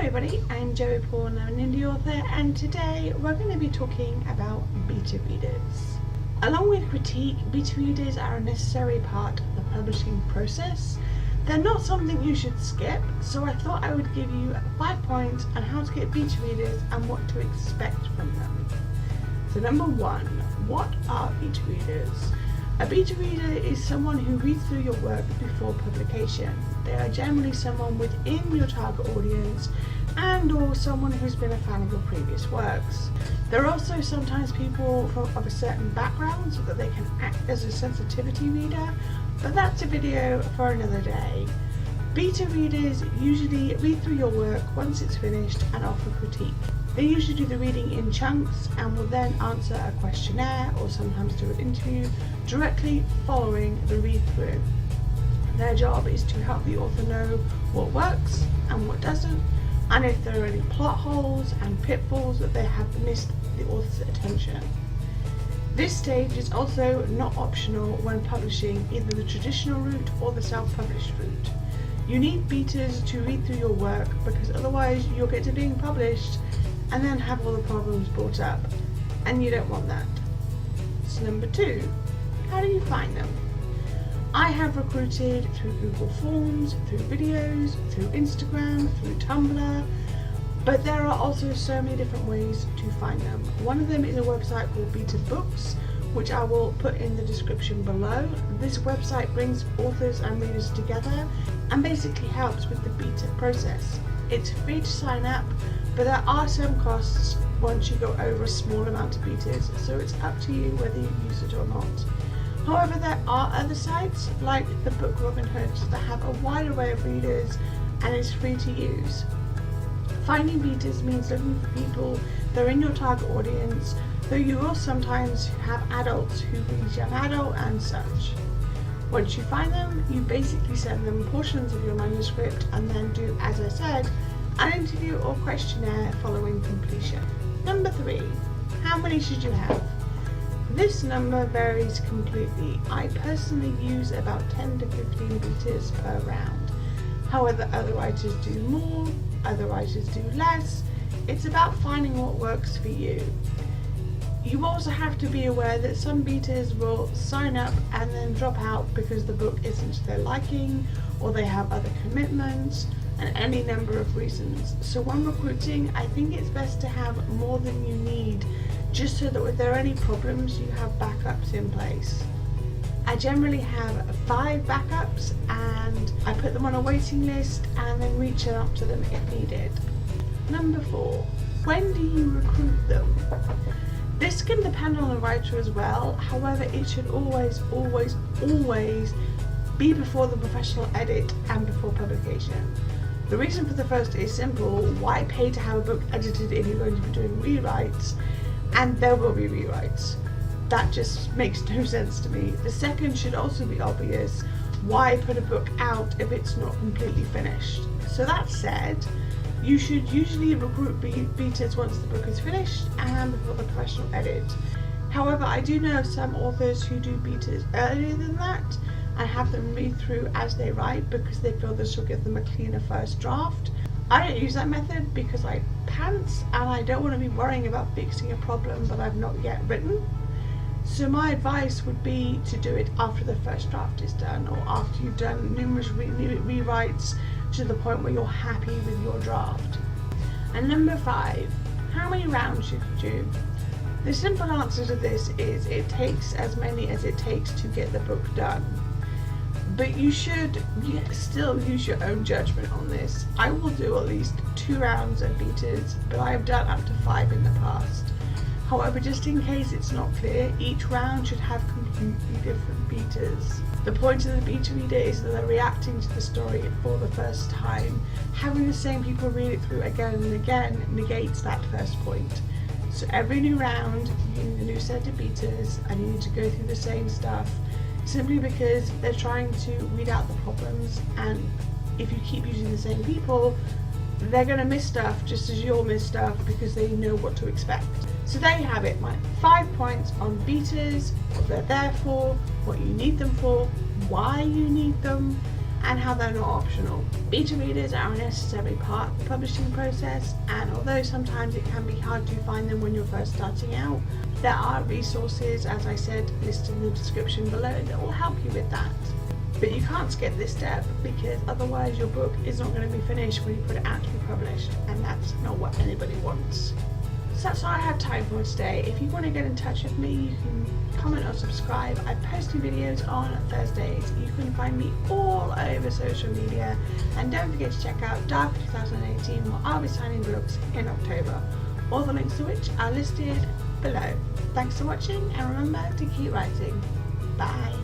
everybody, I'm Joey Paul and I'm an indie author, and today we're going to be talking about beta readers. Along with critique, beta readers are a necessary part of the publishing process. They're not something you should skip, so I thought I would give you 5 points on how to get beta readers and what to expect from them. So number 1, what are beta readers? A beta reader is someone who reads through your work before publication. They are generally someone within your target audience and or someone who's been a fan of your previous works. There are also sometimes people of a certain background so that they can act as a sensitivity reader, but that's a video for another day. Beta readers usually read through your work once it's finished and offer critique. They usually do the reading in chunks and will then answer a questionnaire or sometimes do an interview directly following the read through. Their job is to help the author know what works and what doesn't, and if there are any plot holes and pitfalls that they have missed the author's attention. This stage is also not optional when publishing either the traditional route or the self-published route. You need betas to read through your work because otherwise you'll get to being published and then have all the problems brought up, and you don't want that. So number 2, how do you find them? I have recruited through Google Forms, through videos, through Instagram, through Tumblr, but there are also so many different ways to find them. One of them is a website called Beta Books, which I will put in the description below. This website brings authors and readers together and basically helps with the beta process. It's free to sign up, but there are some costs once you go over a small amount of betas, so it's up to you whether you use it or not. However, there are other sites like the Book Robin Hood that have a wide array of readers and is free to use. Finding betas means looking for people that are in your target audience, though you will sometimes have adults who read young adult and such. Once you find them, you basically send them portions of your manuscript and then do, as I said, an interview or questionnaire following completion. Number 3, how many should you have? This number varies completely. I personally use about 10 to 15 betas per round. However, other writers do more, other writers do less. It's about finding what works for you. You also have to be aware that some betas will sign up and then drop out because the book isn't to their liking or they have other commitments and any number of reasons. So when recruiting, I think it's best to have more than you need, just so that if there are any problems, you have backups in place. I generally have 5 backups and I put them on a waiting list and then reach out to them if needed. Number 4, when do you recruit them? This can depend on the writer as well, however it should always be before the professional edit and before publication. The reason for the first is simple: why pay to have a book edited if you're going to be doing rewrites? And there will be rewrites. That just makes no sense to me. The second should also be obvious: why put a book out if it's not completely finished? So that said, you should usually recruit betas once the book is finished and before the professional edit. However, I do know some authors who do betas earlier than that and have them read through as they write because they feel this will give them a cleaner first draft. I don't use that method because I pants and I don't want to be worrying about fixing a problem that I've not yet written. So my advice would be to do it after the first draft is done, or after you've done numerous rewrites to the point where you're happy with your draft. And number 5, how many rounds should you do? The simple answer to this is it takes as many as it takes to get the book done. But you should still use your own judgment on this. I will do at least 2 rounds of betas, but I have done up to 5 in the past. However, just in case it's not clear, each round should have completely different betas. The point of the beta reader is that they're reacting to the story for the first time. Having the same people read it through again and again negates that first point. So every new round, you need a new set of betas and you need to go through the same stuff, simply because they're trying to weed out the problems, and if you keep using the same people, they're going to miss stuff just as you'll miss stuff because they know what to expect. So there you have it, my 5 points on betas, what they're there for, what you need them for, why you need them, and how they're not optional. Beta readers are a necessary part of the publishing process, and although sometimes it can be hard to find them when you're first starting out, there are resources, as I said, listed in the description below that will help you with that. But you can't skip this step, because otherwise your book is not going to be finished when you put it out to be published, and that's not what anybody wants. So that's all I have time for today. If you want to get in touch with me, you can comment or subscribe. I post new videos on Thursdays. You can find me all over social media, and don't forget to check out Dark 2018, where I'll be signing books in October, all the links to which are listed below. Thanks for watching, and remember to keep writing. Bye.